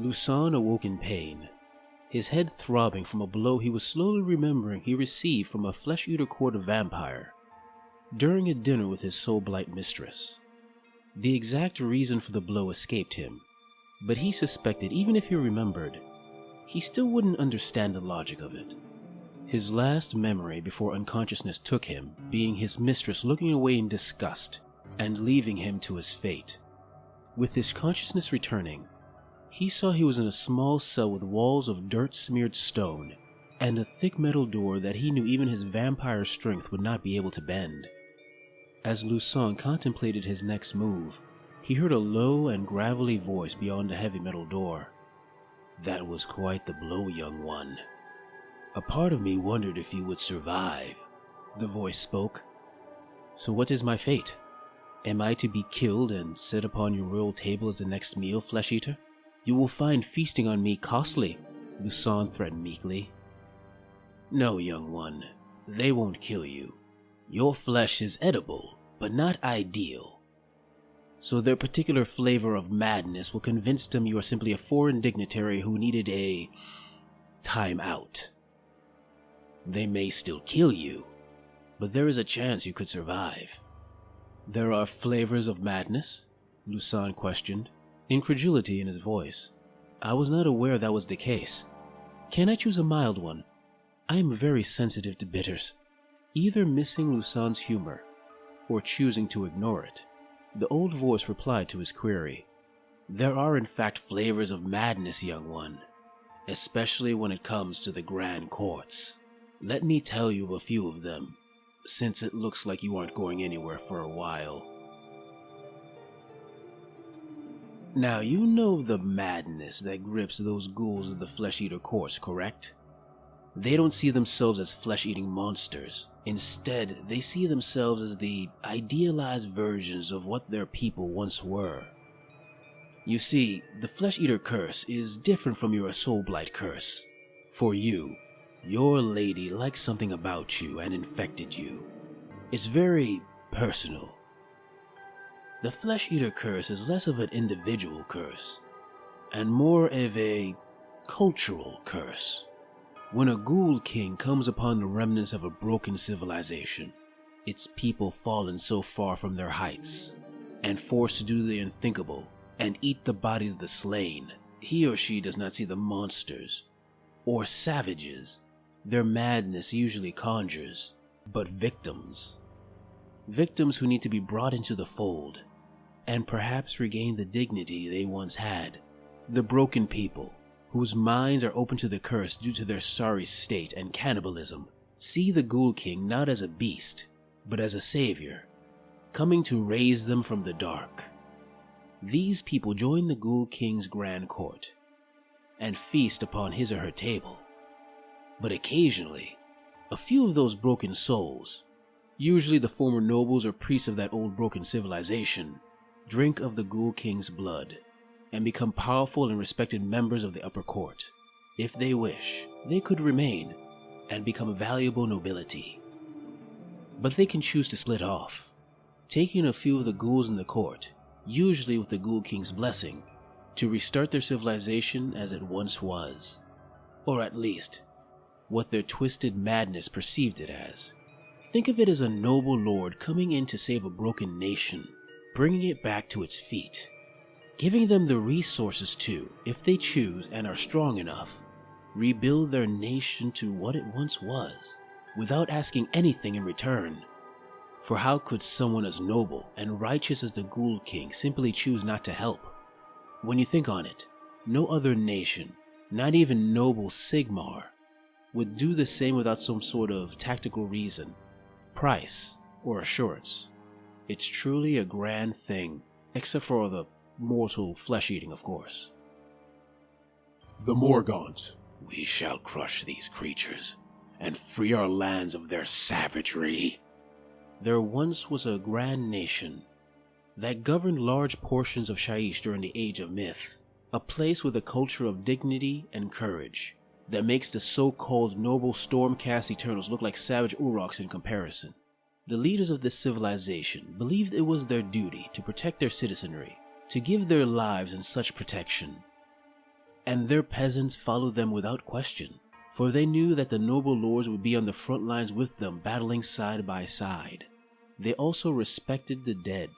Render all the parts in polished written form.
Lucan awoke in pain, his head throbbing from a blow he was slowly remembering he received from a flesh-eater court vampire during a dinner with his soul-blight mistress. The exact reason for the blow escaped him, but he suspected even if he remembered, he still wouldn't understand the logic of it. His last memory before unconsciousness took him being his mistress looking away in disgust and leaving him to his fate. With his consciousness returning, he saw he was in a small cell with walls of dirt-smeared stone and a thick metal door that he knew even his vampire strength would not be able to bend. As Lucan contemplated his next move, he heard a low and gravelly voice beyond the heavy metal door. "That was quite the blow, young one. A part of me wondered if you would survive," the voice spoke. "So what is my fate? Am I to be killed and set upon your royal table as the next meal, flesh-eater? You will find feasting on me costly," Lucan threatened meekly. "No, young one, they won't kill you. Your flesh is edible, but not ideal. So their particular flavor of madness will convince them you are simply a foreign dignitary who needed a time out. They may still kill you, but there is a chance you could survive." "There are flavors of madness?" Lucan questioned, incredulity in his voice. "I was not aware that was the case. Can I choose a mild one? I am very sensitive to bitters." Either missing Lucan's humor, or choosing to ignore it, the old voice replied to his query. "There are in fact flavors of madness, young one, especially when it comes to the grand courts. Let me tell you a few of them, since it looks like you aren't going anywhere for a while. Now you know the madness that grips those ghouls of the flesh-eater courts, correct? They don't see themselves as flesh-eating monsters. Instead, they see themselves as the idealized versions of what their people once were. You see, the flesh-eater curse is different from your soul-blight curse. For you, your lady liked something about you and infected you. It's very personal. The flesh-eater curse is less of an individual curse, and more of a cultural curse. When a ghoul king comes upon the remnants of a broken civilization, its people fallen so far from their heights, and forced to do the unthinkable and eat the bodies of the slain, he or she does not see the monsters or savages their madness usually conjures, but victims. Victims who need to be brought into the fold and perhaps regain the dignity they once had. The broken people, whose minds are open to the curse due to their sorry state and cannibalism, see the Ghoul King not as a beast, but as a savior, coming to raise them from the dark. These people join the Ghoul King's grand court and feast upon his or her table. But occasionally, a few of those broken souls, usually the former nobles or priests of that old broken civilization, drink of the Ghoul King's blood and become powerful and respected members of the upper court. If they wish, they could remain and become valuable nobility. But they can choose to split off, taking a few of the ghouls in the court, usually with the Ghoul King's blessing, to restart their civilization as it once was, or at least what their twisted madness perceived it as. Think of it as a noble lord coming in to save a broken nation, bringing it back to its feet, giving them the resources to, if they choose and are strong enough, rebuild their nation to what it once was, without asking anything in return. For how could someone as noble and righteous as the Ghoul King simply choose not to help? When you think on it, no other nation, not even noble Sigmar, would do the same without some sort of tactical reason, price, or assurance. It's truly a grand thing, except for the mortal flesh-eating, of course. The Morgaunt. We shall crush these creatures and free our lands of their savagery. There once was a grand nation that governed large portions of Shaiish during the Age of Myth, a place with a culture of dignity and courage that makes the so-called noble Stormcast Eternals look like savage Uroks in comparison. The leaders of this civilization believed it was their duty to protect their citizenry, to give their lives in such protection. and their peasants followed them without question, for they knew that the noble lords would be on the front lines with them, battling side by side. They also respected the dead,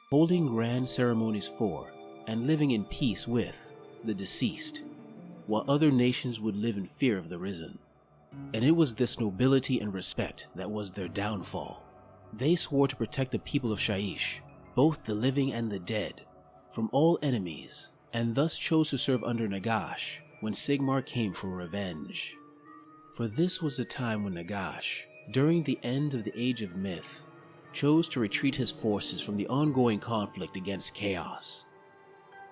holding grand ceremonies for and living in peace with the deceased, while other nations would live in fear of the risen. And it was this nobility and respect that was their downfall. They swore to protect the people of Shaiish, both the living and the dead, from all enemies, and thus chose to serve under Nagash when Sigmar came for revenge. For this was the time when Nagash, during the end of the Age of Myth, chose to retreat his forces from the ongoing conflict against Chaos.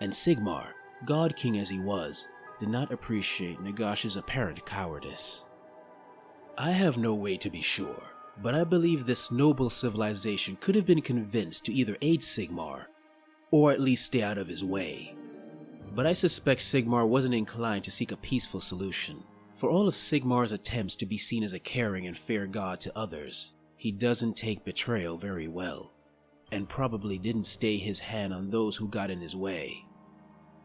And Sigmar, God King as he was, did not appreciate Nagash's apparent cowardice. I have no way to be sure, but I believe this noble civilization could have been convinced to either aid Sigmar, or at least stay out of his way. But I suspect Sigmar wasn't inclined to seek a peaceful solution. For all of Sigmar's attempts to be seen as a caring and fair god to others, he doesn't take betrayal very well, and probably didn't stay his hand on those who got in his way,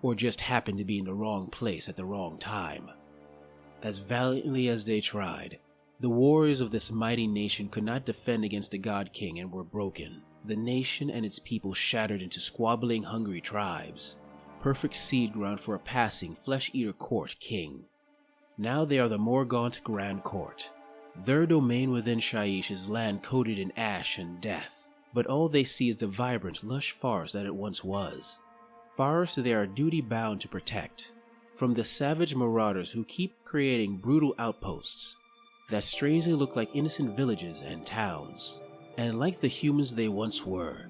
or just happened to be in the wrong place at the wrong time. As valiantly as they tried, the warriors of this mighty nation could not defend against the God King and were broken. The nation and its people shattered into squabbling, hungry tribes, perfect seed ground for a passing flesh-eater court king. Now they are the Morgaunt Grand Court. Their domain within Shaiish is land coated in ash and death, but all they see is the vibrant, lush forest that it once was. Forest they are duty-bound to protect, from the savage marauders who keep creating brutal outposts that strangely look like innocent villages and towns. And like the humans they once were,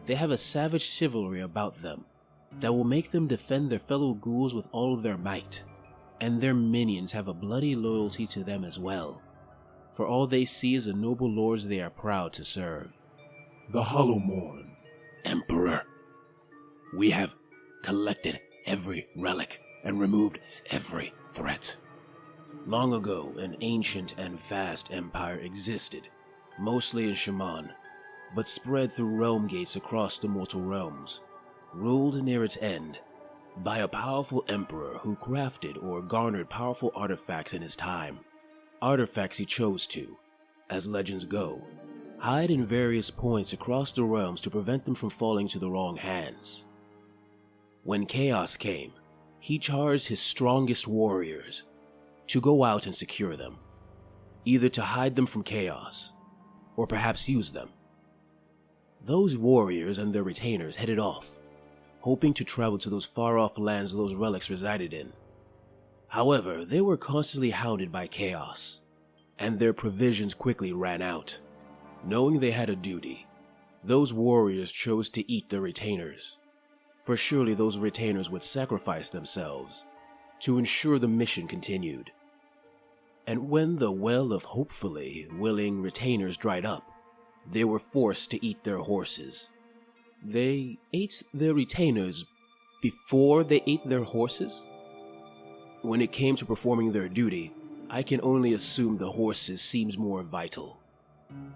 they have a savage chivalry about them that will make them defend their fellow ghouls with all of their might. And their minions have a bloody loyalty to them as well, for all they see is the noble lords they are proud to serve. The Hollow Morn. Emperor, we have collected every relic and removed every threat. Long ago, an ancient and vast empire existed, mostly in Shaman, but spread through realm gates across the mortal realms, ruled near its end by a powerful emperor who crafted or garnered powerful artifacts in his time. Artifacts he chose to, as legends go, hide in various points across the realms to prevent them from falling to the wrong hands. When Chaos came, he charged his strongest warriors to go out and secure them, either to hide them from Chaos, or perhaps use them. Those warriors and their retainers headed off, hoping to travel to those far-off lands those relics resided in. However, they were constantly hounded by Chaos, and their provisions quickly ran out. Knowing they had a duty, those warriors chose to eat their retainers, for surely those retainers would sacrifice themselves to ensure the mission continued. And when the well of hopefully willing retainers dried up, they were forced to eat their horses. They ate their retainers before they ate their horses? When it came to performing their duty, I can only assume the horses seems more vital.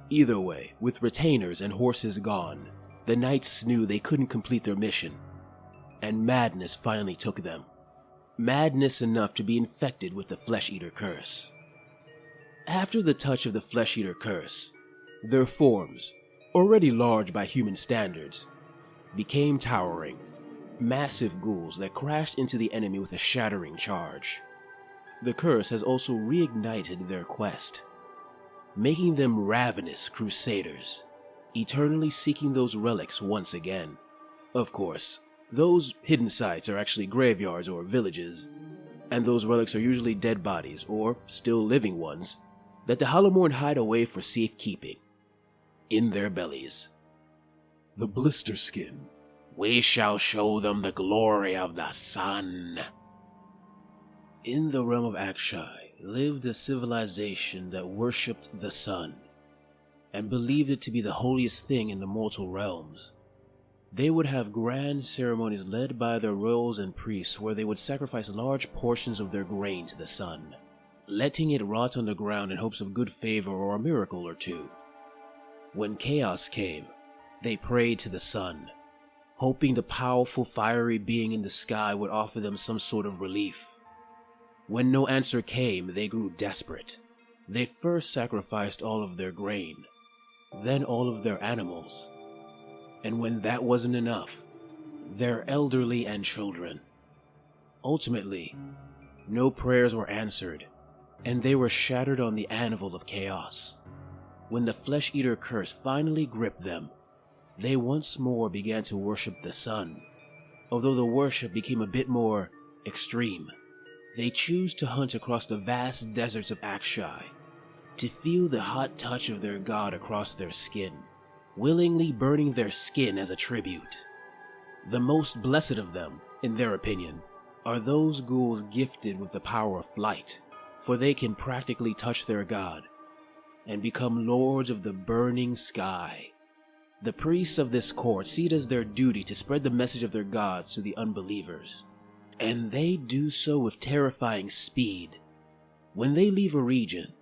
Either way, with retainers and horses gone, the knights knew they couldn't complete their mission, and madness finally took them. Madness enough to be infected with the Flesh-Eater Curse. After the touch of the Flesh-Eater Curse, their forms, already large by human standards, became towering, massive ghouls that crashed into the enemy with a shattering charge. The curse has also reignited their quest, making them ravenous crusaders, eternally seeking those relics once again. Of course, those hidden sites are actually graveyards or villages, and those relics are usually dead bodies, or still living ones, that the Hallowmorn hide away for safekeeping in their bellies. The Blister Skin. We shall show them the glory of the sun. In the realm of Akshai lived a civilization that worshipped the sun, and believed it to be the holiest thing in the mortal realms. They would have grand ceremonies led by their royals and priests where they would sacrifice large portions of their grain to the sun, letting it rot on the ground in hopes of good favor or a miracle or two. When Chaos came, they prayed to the sun, hoping the powerful fiery being in the sky would offer them some sort of relief. When no answer came, they grew desperate. They first sacrificed all of their grain, then all of their animals, and when that wasn't enough, their elderly and children. Ultimately, no prayers were answered, and they were shattered on the anvil of chaos. When the flesh-eater curse finally gripped them, they once more began to worship the sun. Although the worship became a bit more extreme, they choose to hunt across the vast deserts of Akshai, to feel the hot touch of their god across their skin, willingly burning their skin as a tribute. The most blessed of them, in their opinion, are those ghouls gifted with the power of flight, for they can practically touch their god and become lords of the burning sky. The priests of this court see it as their duty to spread the message of their gods to the unbelievers, and they do so with terrifying speed. When they leave a region,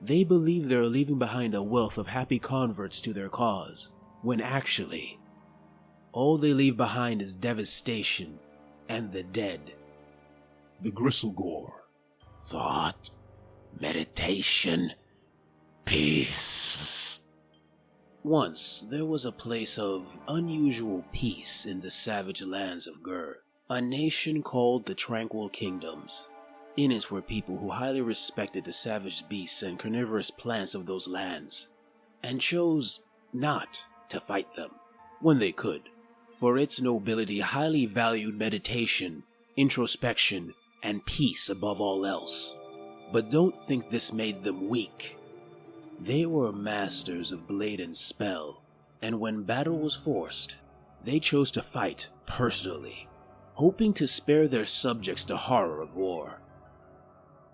they believe they're leaving behind a wealth of happy converts to their cause, when actually, all they leave behind is devastation and the dead. The Gristlegore. Thought, meditation, peace. Once, there was a place of unusual peace in the savage lands of Gur, a nation called the Tranquil Kingdoms. In it were people who highly respected the savage beasts and carnivorous plants of those lands, and chose not to fight them when they could, for its nobility highly valued meditation, introspection, and peace above all else. But don't think this made them weak. They were masters of blade and spell, and when battle was forced, they chose to fight personally, hoping to spare their subjects the horror of war.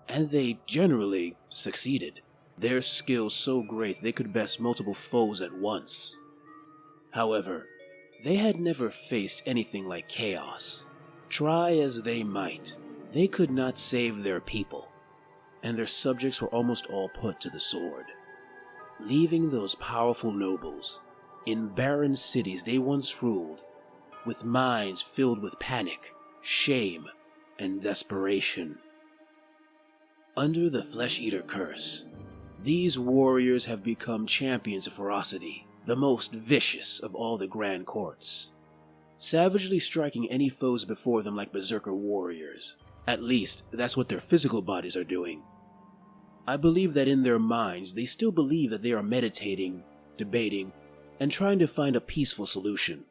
And they generally succeeded, their skill so great they could best multiple foes at once. However, they had never faced anything like chaos. Try as they might, they could not save their people, and their subjects were almost all put to the sword, leaving those powerful nobles in barren cities they once ruled, with minds filled with panic, shame, and desperation. Under the flesh-eater curse, these warriors have become champions of ferocity, the most vicious of all the grand courts, savagely striking any foes before them like berserker warriors. At least, that's what their physical bodies are doing. I believe that in their minds, they still believe that they are meditating, debating, and trying to find a peaceful solution.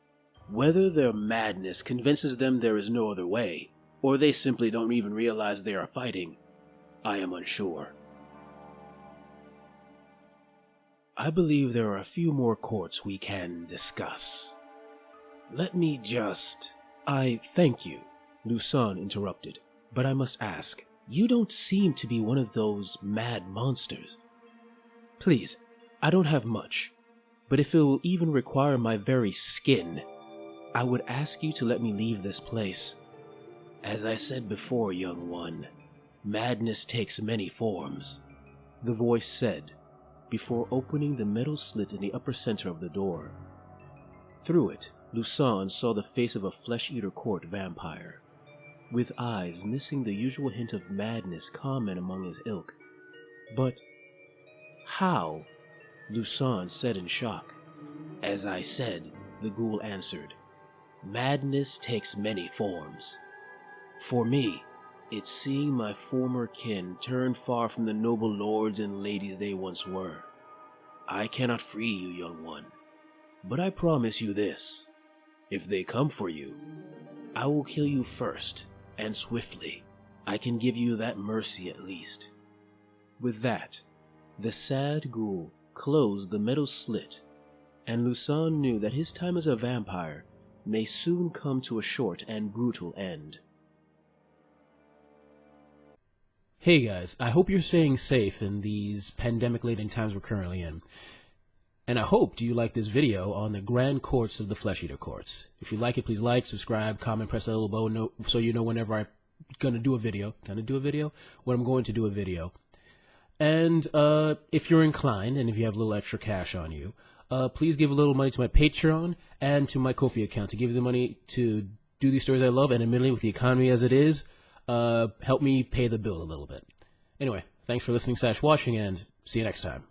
Whether their madness convinces them there is no other way, or they simply don't even realize they are fighting, I am unsure. I believe there are a few more courts we can discuss. Let me just... I thank you, Lusan interrupted, but I must ask, you don't seem to be one of those mad monsters. Please, I don't have much, but if it will even require my very skin, I would ask you to let me leave this place. As I said before, young one, madness takes many forms, the voice said, before opening the metal slit in the upper center of the door. Through it, Lusan saw the face of a flesh-eater court vampire, with eyes missing the usual hint of madness common among his ilk. But how? Lusan said in shock. As I said, the ghoul answered, madness takes many forms. For me, it's seeing my former kin turn far from the noble lords and ladies they once were. I cannot free you, young one, but I promise you this. If they come for you, I will kill you first, and swiftly. I can give you that mercy at least. With that, the sad ghoul closed the metal slit, and Lusan knew that his time as a vampire may soon come to a short and brutal end. Hey guys, I hope you're staying safe in these pandemic-laden times we're currently in. And I hope you like this video on the Grand Courts of the Flesh-Eater Courts. If you like it, please like, subscribe, comment, press that little bell so you know whenever I'm going to do a video. When I'm going to do a video. And if you're inclined, and if you have a little extra cash on you, please give a little money to my Patreon and to my Ko-fi account to give you the money to do these stories I love, and admittedly, with the economy as it is, help me pay the bill a little bit. Anyway, thanks for listening / watching, and see you next time.